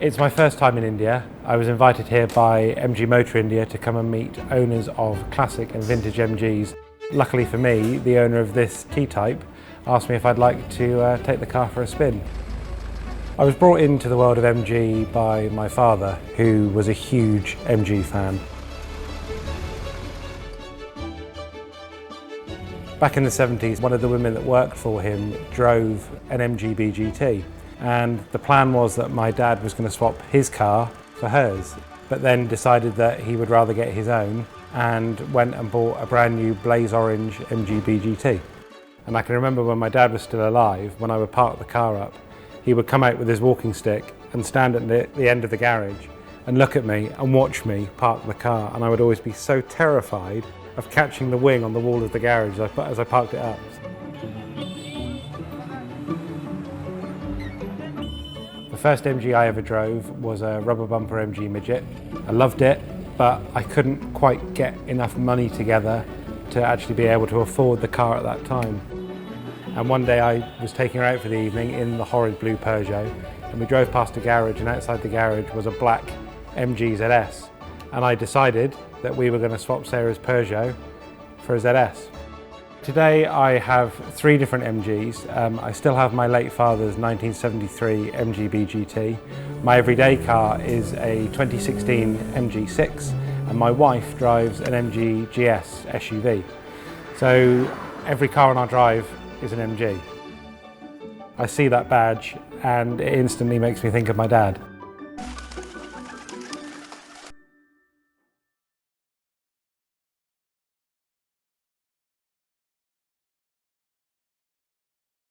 It's my first time in India. I was invited here by MG Motor India to come and meet owners of classic and vintage MGs. Luckily for me, the owner of this T-Type asked me if I'd like to take the car for a spin. I was brought into the world of MG by my father, who was a huge MG fan. Back in the 70s, one of the women that worked for him drove an MG BGT. And the plan was that my dad was going to swap his car for hers, but then decided that he would rather get his own and went and bought a brand new blaze orange MG BGT. And I can remember when my dad was still alive, when I would park the car up, he would come out with his walking stick and stand at the end of the garage and look at me and watch me park the car, and I would always be so terrified of catching the wing on the wall of the garage as I parked it up. The first MG I ever drove was a rubber bumper MG Midget. I loved it, but I couldn't quite get enough money together to actually be able to afford the car at that time. And one day I was taking her out for the evening in the horrid blue Peugeot, and we drove past a garage, and outside the garage was a black MG ZS. And I decided that we were going to swap Sarah's Peugeot for a ZS. Today I have 3 different MGs. I still have my late father's 1973 MG BGT. My everyday car is a 2016 MG6, and my wife drives an MG GS SUV. So every car on our drive is an MG. I see that badge and it instantly makes me think of my dad.